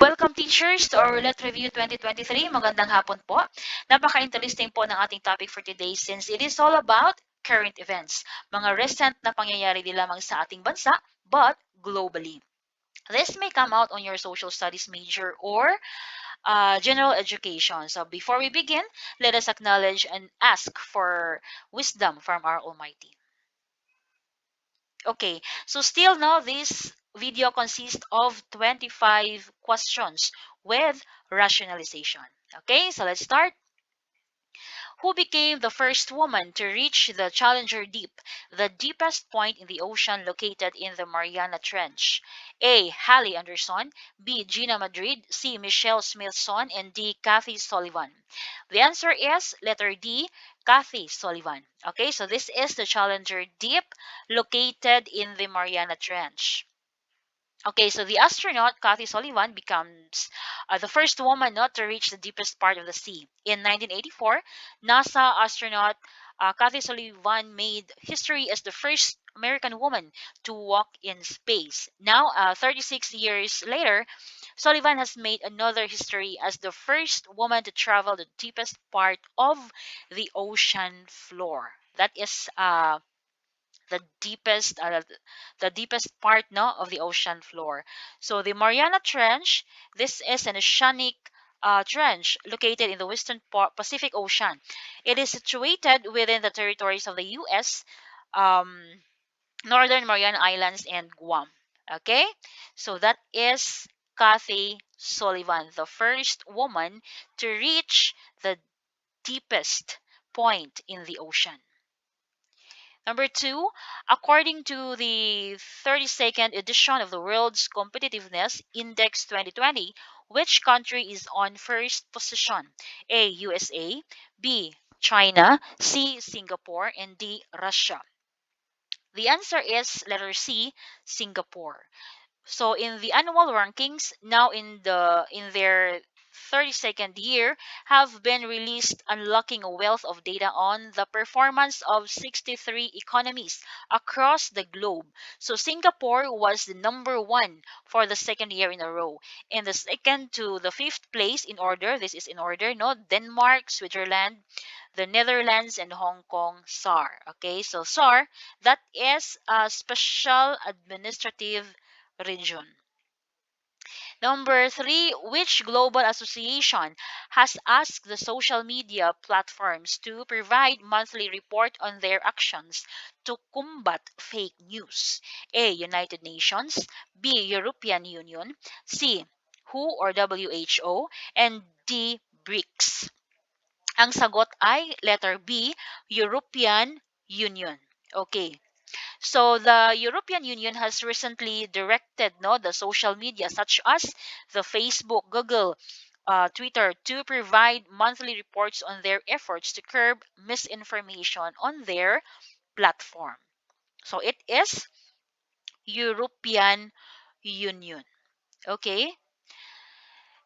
Welcome teachers to our Roulette Review 2023. Magandang hapon po. Napaka-interesting po ng ating topic for today since it is all about current events, mga recent na pangyayari di lamang sa ating bansa but globally. This may come out on your social studies major or general education. So before we begin, let us acknowledge and ask for wisdom from our Almighty. Okay, so still now this video consists of 25 questions with rationalization. Okay, so let's start. Who became the first woman to reach the Challenger Deep, the deepest point in the ocean located in the Mariana Trench? A. Hallie Anderson, B. Gina Madrid, C. Michelle Smithson, and D. Kathy Sullivan. The answer is letter D, Kathy Sullivan. Okay, so this is the Challenger Deep located in the Mariana Trench. Okay, so the astronaut Kathy Sullivan becomes the first woman not to reach the deepest part of the sea. In 1984, NASA astronaut Kathy Sullivan made history as the first American woman to walk in space. Now, 36 years later, Sullivan has made another history as the first woman to travel the deepest part of the ocean floor. That is the deepest uh, the deepest part no of the ocean floor. So the Mariana Trench, this is an oceanic trench located in the western Pacific Ocean. It is situated within the territories of the U.S. Um, Northern Mariana Islands and Guam. Okay, so that is Kathy Sullivan, the first woman to reach the deepest point in the ocean. Number two, according to the 32nd edition of the World's Competitiveness Index 2020, which country is on first position? A. USA, B. China, C. Singapore, and D. Russia. The answer is letter C. Singapore. So in the annual rankings, now in their 32nd year, have been released unlocking a wealth of data on the performance of 63 economies across the globe. So Singapore was the number one for the second year in a row. In the second to the fifth place in order, this is in order, no? Denmark, Switzerland, the Netherlands, and Hong Kong SAR. Okay, so SAR, that is a special administrative region. Number three, which global association has asked the social media platforms to provide monthly report on their actions to combat fake news? A. United Nations, B. European Union, C. WHO or WHO, and D. BRICS. Ang sagot ay letter B, European Union. Okay. So the European Union has recently directed the social media such as the Facebook, Google, Twitter to provide monthly reports on their efforts to curb misinformation on their platform. So it is European Union. Okay?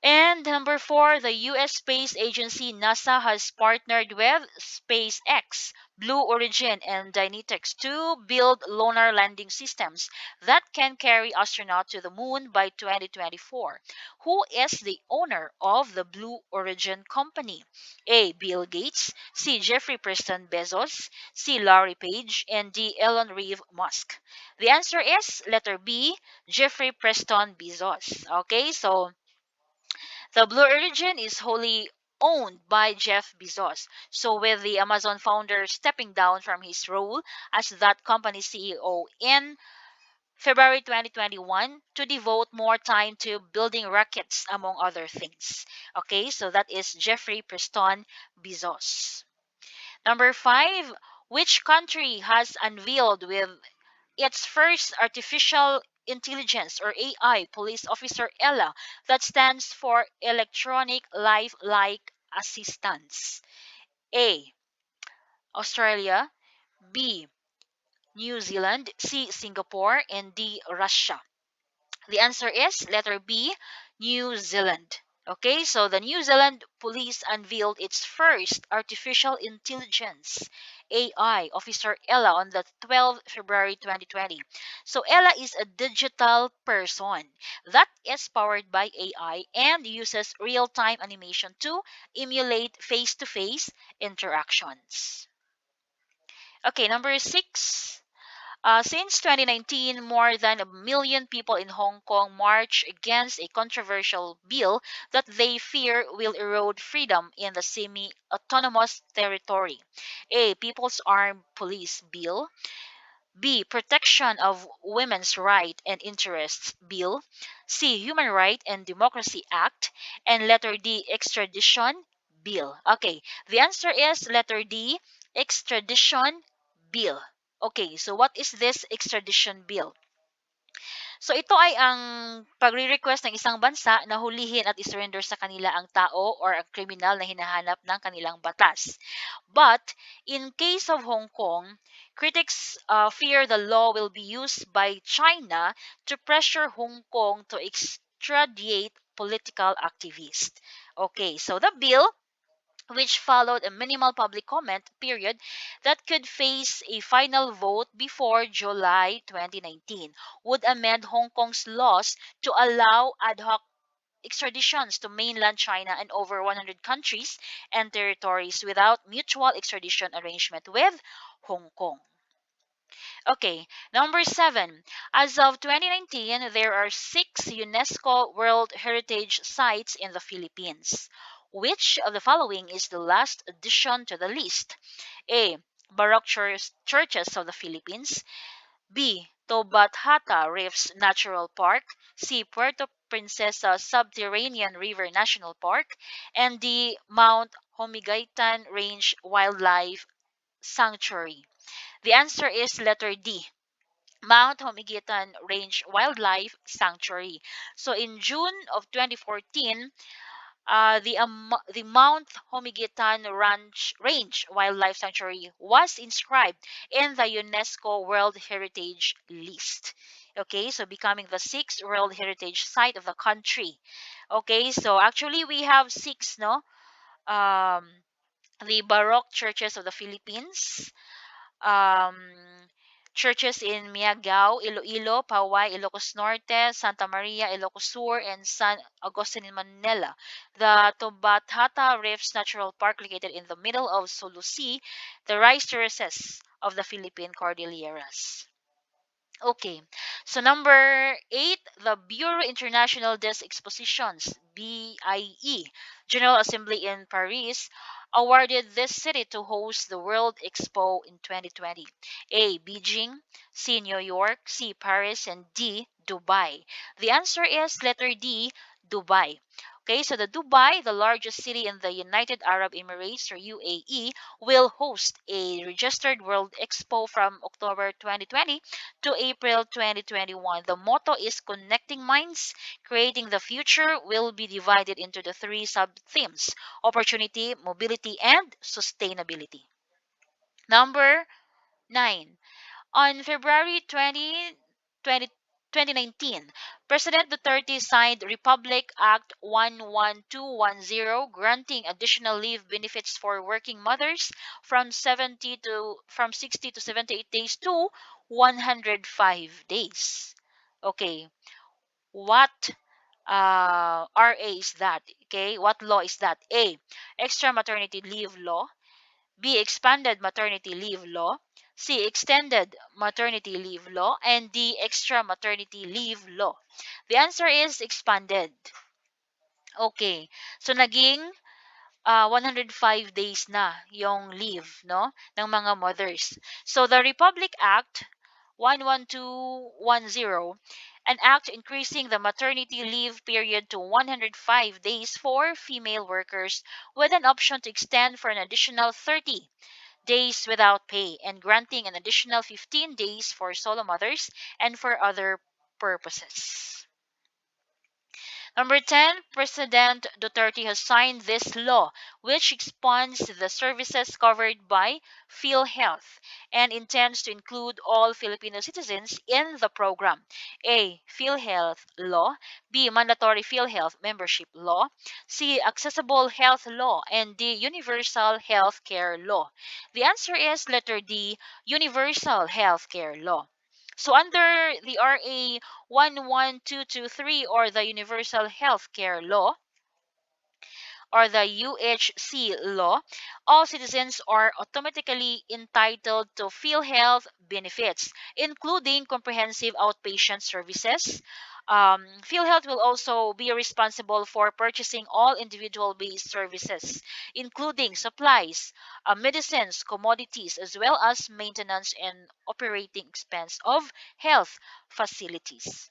And number four, the U.S. space agency NASA has partnered with SpaceX, Blue Origin, and Dynetics to build lunar landing systems that can carry astronauts to the moon by 2024. Who is the owner of the Blue Origin company? A. Bill Gates, C. Jeffrey Preston Bezos, C. Larry Page, and D. Elon Reeve Musk. The answer is letter B, Jeffrey Preston Bezos. Okay, so the Blue Origin is wholly owned by Jeff Bezos. So, with the Amazon founder stepping down from his role as that company's CEO in February 2021 to devote more time to building rockets, among other things. Okay, so that is Jeffrey Preston Bezos. Number five, which country has unveiled with its first artificial intelligence or AI police officer Ella that stands for electronic lifelike assistance? A. Australia, B. New Zealand, C. Singapore, and D. Russia. The answer is letter B, New Zealand. Okay, so the New Zealand police unveiled its first artificial intelligence AI officer Ella on the 12th February 2020. So Ella is a digital person that is powered by AI and uses real-time animation to emulate face-to-face interactions. Okay, number 6. Since 2019, more than a million people in Hong Kong march against a controversial bill that they fear will erode freedom in the semi autonomous territory. A. People's Armed Police Bill. B. Protection of Women's Right and Interests Bill. C. Human Right and Democracy Act. And letter D. Extradition Bill. Okay, the answer is letter D. Extradition Bill. Okay, so what is this extradition bill? So ito ay ang pagre-request ng isang bansa na hulihin at isurrender sa kanila ang tao or ang kriminal na hinahanap ng kanilang batas. But in case of Hong Kong, critics fear the law will be used by China to pressure Hong Kong to extradite political activists. Okay, so the bill, which followed a minimal public comment period that could face a final vote before July 2019, would amend Hong Kong's laws to allow ad hoc extraditions to mainland China and over 100 countries and territories without mutual extradition arrangement with Hong Kong. Okay, number 7. As of 2019, there are 6 UNESCO World Heritage Sites in the Philippines. Which of the following is the last addition to the list? A. Baroque churches of the Philippines. B. Tobat-Hata Reefs Natural Park. C. Puerto Princesa Subterranean River National Park. And D. Mount Homigaitan Range Wildlife Sanctuary. The answer is letter D. Mount Homigitan Range Wildlife Sanctuary. So in June of 2014, the Mount Homigitan Range Wildlife Sanctuary was inscribed in the UNESCO World Heritage List. Okay, so becoming the 6th World Heritage Site of the country. Okay, so actually we have 6, no? Um, the Baroque churches of the Philippines, um, churches in Miagao, Iloilo, Paway, Ilocos Norte, Santa Maria, Ilocos Sur, and San Agustin in Manila. The Tobat-Hata Reefs Natural Park, located in the middle of Sulu Sea, the rice terraces of the Philippine Cordilleras. Okay, so number 8, the Bureau International des Expositions, BIE, General Assembly in Paris, awarded this city to host the World Expo in 2020. A. Beijing, C. New York, C. Paris, and D. Dubai. The answer is letter D. Dubai. Okay, so the Dubai, the largest city in the United Arab Emirates or UAE, will host a registered World Expo from October 2020 to April 2021. The motto is Connecting Minds, Creating the Future will be divided into the 3 sub-themes: opportunity, mobility, and sustainability. Number 9. On February 20, 2019, President Duterte signed Republic Act 11210, granting additional leave benefits for working mothers from 60 to 78 days to 105 days. Okay, what RA is that? Okay, what law is that? A. Extra maternity leave law. B. Expanded maternity leave law. C. Extended maternity leave law. And D. Extra maternity leave law. The answer is expanded. Okay. So, naging 105 days na yung leave, no, ng mga mothers. So, the Republic Act 11210, an act increasing the maternity leave period to 105 days for female workers with an option to extend for an additional 30 days without pay and granting an additional 15 days for solo mothers and for other purposes. Number 10, President Duterte has signed this law, which expands the services covered by PhilHealth and intends to include all Filipino citizens in the program. A. PhilHealth Law. B. Mandatory PhilHealth Membership Law. C. Accessible Health Law. And D. Universal Health Care Law. The answer is letter D. Universal Health Care Law. So under the RA 11223 or the Universal Healthcare Law or the UHC law, all citizens are automatically entitled to PhilHealth benefits, including comprehensive outpatient services. PhilHealth will also be responsible for purchasing all individual based services, including supplies, medicines, commodities, as well as maintenance and operating expense of health facilities.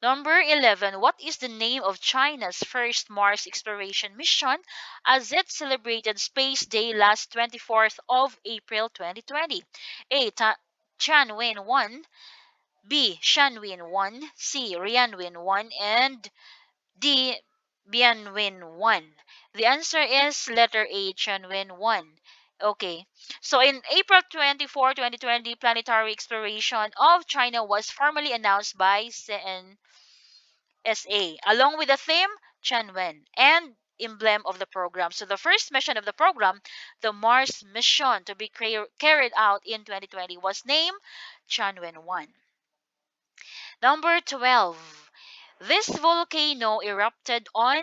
Number 11. What is the name of China's first Mars exploration mission as it celebrated Space Day last 24th of April 2020? A. Chanwen 1, B. Shanwen 1, C. Rianwen 1, and D. Bianwen 1. The answer is letter A. Chanwen 1. Okay. So in April 24, 2020, planetary exploration of China was formally announced by SA, along with the theme Chanwen and emblem of the program. So the first mission of the program, the Mars mission to be carried out in 2020, was named Chanwen 1. Number 12. This volcano erupted on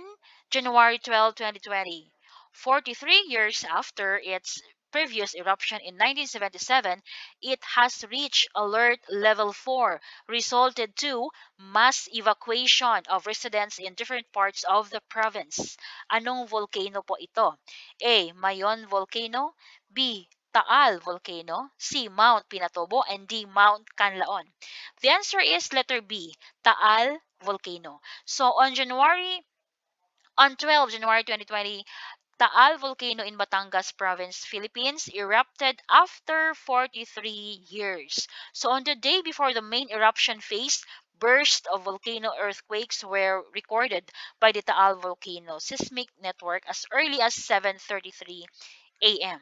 January 12, 2020. 43 years after its previous eruption in 1977, it has reached alert level 4, resulted to mass evacuation of residents in different parts of the province. Anong volcano po ito? A. Mayon Volcano. B. Taal Volcano. C. Mount Pinatubo. And D. Mount Canlaon. The answer is letter B, Taal Volcano. So on 12 January 2020, Taal Volcano in Batangas Province, Philippines erupted after 43 years. So on the day before the main eruption phase, bursts of volcano earthquakes were recorded by the Taal Volcano seismic network as early as 7:33 a.m.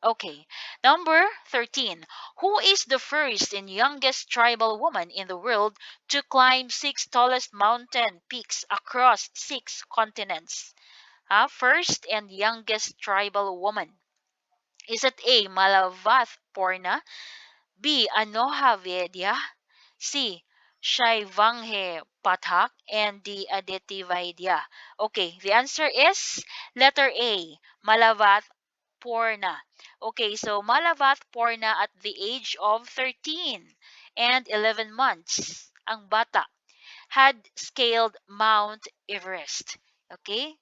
Okay. Number 13. Who is the first and youngest tribal woman in the world to climb six tallest mountain peaks across six continents? First and youngest tribal woman. Is it A. Malavath Porna, B. Anoha Vedya, C. Shaivanghe Pathak, and D. Aditi Vaidya? Okay, the answer is letter A. Malavath Porna. Okay, so Malavath Porna at the age of 13 and 11 months, ang bata, had scaled Mount Everest. Okay?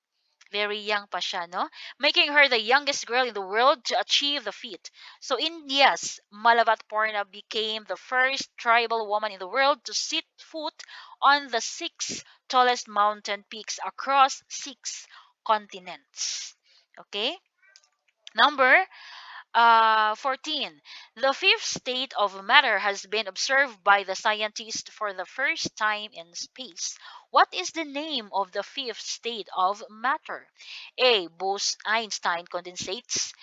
Very young pa siya, no? Making her the youngest girl in the world to achieve the feat. So India's Malavat Porna became the first tribal woman in the world to set foot on the six tallest mountain peaks across six continents. Okay? Number 14. The fifth state of matter has been observed by the scientists for the first time in space. What is the name of the fifth state of matter? A. Bose-Einstein condensates.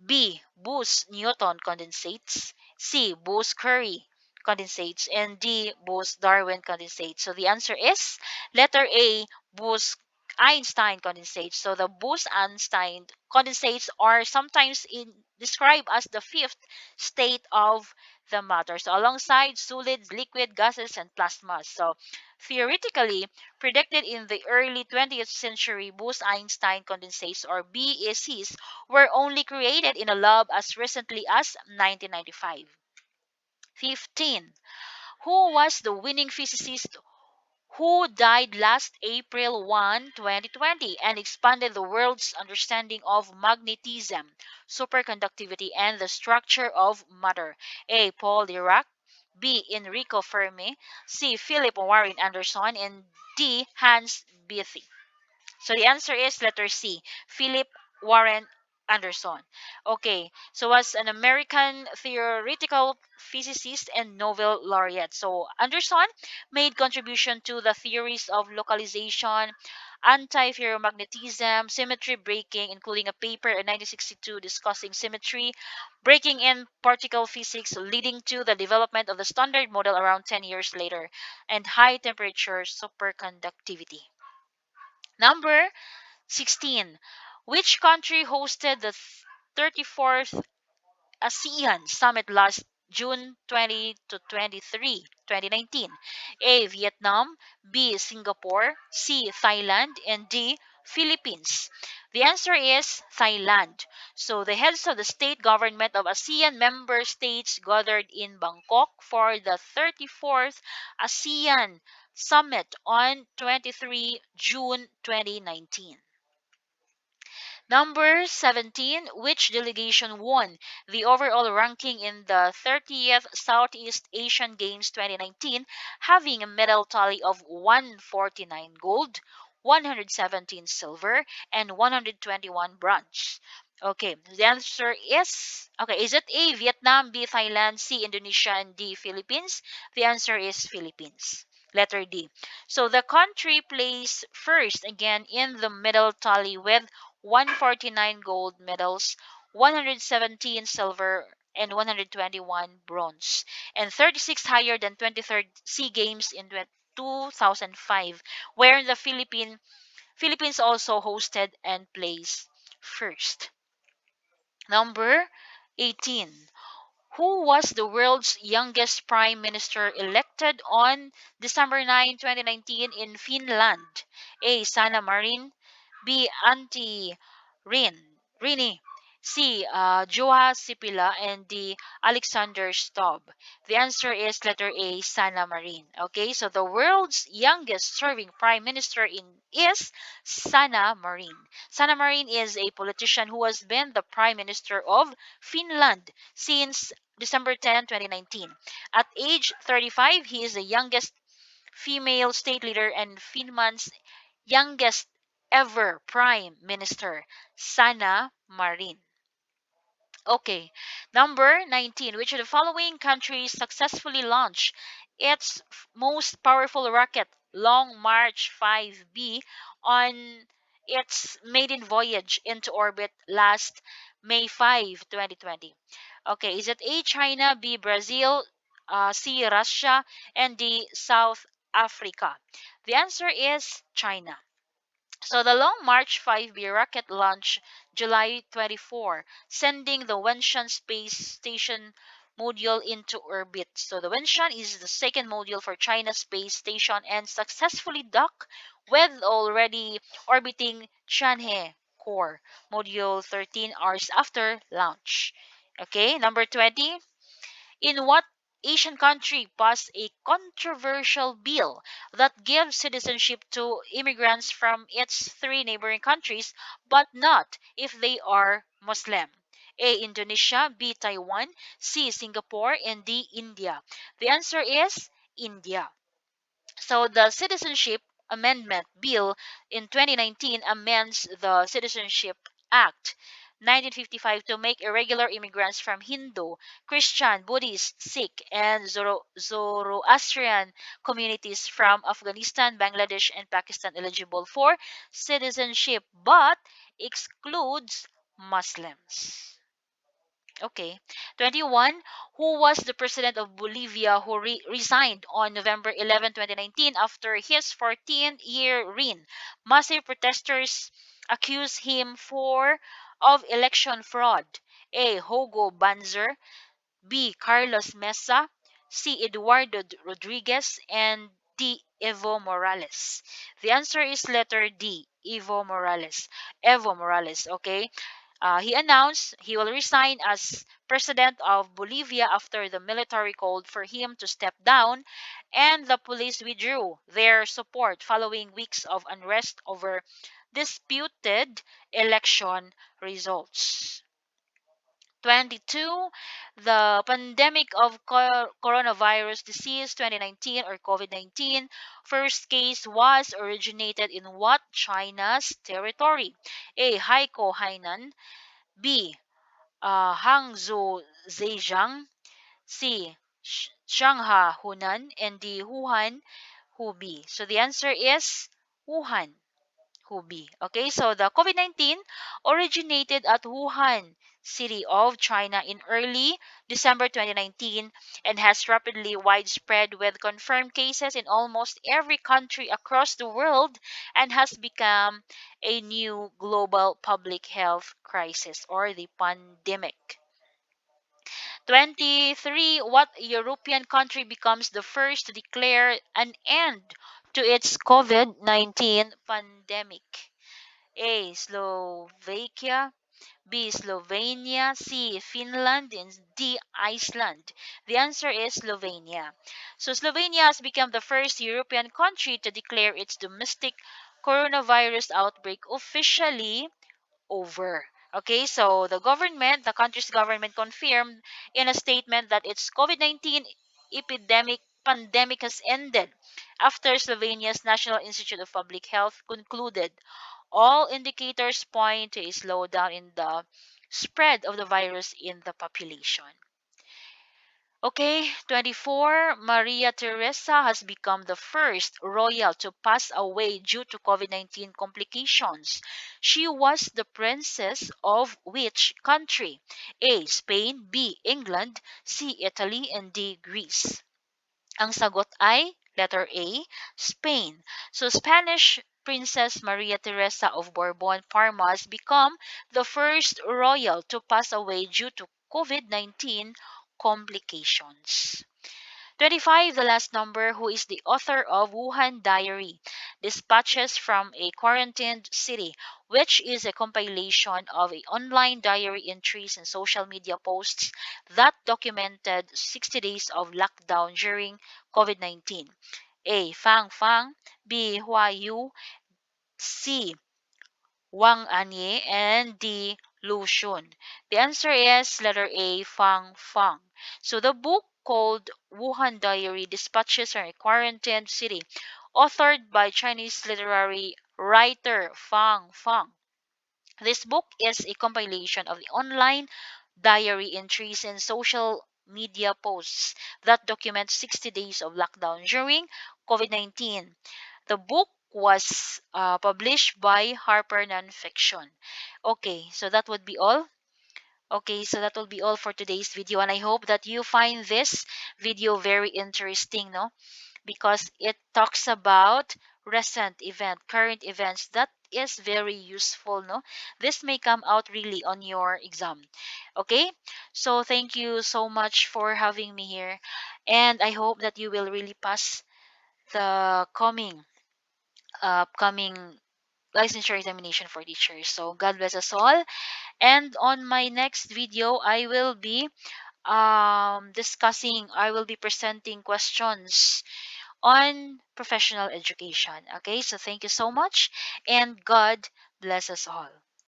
B. Bose-Newton condensates. C. Bose-Curry condensates. And D. Bose-Darwin condensates. So the answer is letter A. Bose-Einstein condensates. So the Bose-Einstein condensates are sometimes described as the fifth state of the matter. So alongside solids, liquid, gases, and plasmas. So theoretically, predicted in the early 20th century, Bose-Einstein condensates or BECs were only created in a lab as recently as 1995. 15. Who was the winning physicist who died last April 1, 2020, and expanded the world's understanding of magnetism, superconductivity, and the structure of matter? A. Paul Dirac, B. Enrico Fermi, C. Philip Warren Anderson, and D. Hans Bethe. So the answer is letter C, Philip Warren Anderson. Okay, so was an American theoretical physicist and Nobel laureate. So Anderson made contribution to the theories of localization, anti-ferromagnetism, symmetry breaking, including a paper in 1962 discussing symmetry breaking in particle physics, leading to the development of the standard model around 10 years later, and high temperature superconductivity. Number 16. Which country hosted the 34th ASEAN Summit last June 20 to 23, 2019? A. Vietnam, B. Singapore, C. Thailand, and D. Philippines. The answer is Thailand. So the heads of the state government of ASEAN member states gathered in Bangkok for the 34th ASEAN Summit on 23 June 2019. Number 17, which delegation won the overall ranking in the 30th Southeast Asian Games 2019, having a medal tally of 149 gold, 117 silver, and 121 bronze? Okay, the answer is okay. Is it A, Vietnam, B, Thailand, C, Indonesia, and D, Philippines? The answer is Philippines. Letter D. So the country placed first again in the medal tally with 149 gold medals, 117 silver, and 121 bronze, and 36 higher than 23rd SEA Games in 2005, where the Philippines also hosted and placed first. Number 18. Who was the world's youngest prime minister elected on December 9, 2019 in Finland? A. Sanna Marin, B. Antti Rini, C. Juha Sipilä, and D. Alexander Stubb. The answer is letter A, Sanna Marin. Okay, so the world's youngest serving prime minister is Sanna Marin. Sanna Marin is a politician who has been the prime minister of Finland since December 10, 2019. At age 35, he is the youngest female state leader and Finland's youngest ever prime minister, Sanna Marin. Okay, number 19. Which of the following countries successfully launched its most powerful rocket, Long March 5B, on its maiden voyage into orbit last May 5, 2020? Okay, is it A, China, B, Brazil, C, Russia, and D, South Africa? The answer is China. So the Long March 5B rocket launched July 24, sending the Wenshan space station module into orbit. So the Wenshan is the second module for China's space station and successfully docked with already orbiting Tianhe core module 13 hours after launch. Okay, number 20. In what Asian country passed a controversial bill that gives citizenship to immigrants from its three neighboring countries, but not if they are Muslim? A. Indonesia, B. Taiwan, C. Singapore, and D. India. The answer is India. So the Citizenship Amendment Bill in 2019 amends the Citizenship Act 1955 to make irregular immigrants from Hindu, Christian, Buddhist, Sikh, and Zoroastrian communities from Afghanistan, Bangladesh, and Pakistan eligible for citizenship, but excludes Muslims. Okay. 21. Who was the president of Bolivia who resigned on November 11, 2019 after his 14-year reign? Massive protesters accused him of election fraud. A. Hugo Banzer, B. Carlos Mesa, C. Eduardo Rodriguez, and D. Evo Morales. The answer is letter D, Evo Morales. Evo Morales, okay? He announced he will resign as president of Bolivia after the military called for him to step down, and the police withdrew their support following weeks of unrest over disputed election results. 22. The pandemic of coronavirus disease 2019 or COVID-19 first case was originated in what China's territory? A. Haikou, Hainan, B. Hangzhou Zhejiang, C. Shanghai Hunan, and D. Wuhan Hubei. So the answer is Wuhan Hubei. Okay, so the COVID-19 originated at Wuhan city of China in early December 2019 and has rapidly widespread with confirmed cases in almost every country across the world and has become a new global public health crisis or the pandemic. 23. What European country becomes the first to declare an end to its COVID 19 pandemic? A. Slovakia. B. Slovenia. C. Finland. And D. Iceland. The answer is Slovenia. So, Slovenia has become the first European country to declare its domestic coronavirus outbreak officially over. Okay, so the country's government confirmed in a statement that its COVID-19 epidemic pandemic has ended after Slovenia's National Institute of Public Health concluded all indicators point to a slowdown in the spread of the virus in the population. Okay, 24. Maria Teresa has become the first royal to pass away due to COVID 19 complications. She was the princess of which country? A. Spain, B. England, C. Italy, and D. Greece. Ang sagot ay letter A, Spain. So Spanish Princess Maria Teresa of Bourbon Parma has become the first royal to pass away due to COVID-19 complications. 25, the last number, who is the author of Wuhan Diary, Dispatches from a Quarantined City, which is a compilation of online diary entries and social media posts that documented 60 days of lockdown during COVID 19. A. Fang Fang, B. Hua Yu, C. Wang Anye, and D. Lu Shun. The answer is letter A, Fang Fang. So the book called Wuhan Diary Dispatches from a Quarantined City, authored by Chinese literary writer Fang Fang. This book is a compilation of the online diary entries and social media posts that document 60 days of lockdown during COVID 19. The book was published by Harper Nonfiction. Okay, so that would be all. Okay, so that will be all for today's video, and I hope that you find this video very interesting, no? Because it talks about recent event, current events that is very useful, no? This may come out really on your exam. Okay? So thank you so much for having me here, and I hope that you will really pass the upcoming licensure examination for teachers. So God bless us all. And on my next video, I will be presenting questions on professional education. Okay, so thank you so much, and God bless us all.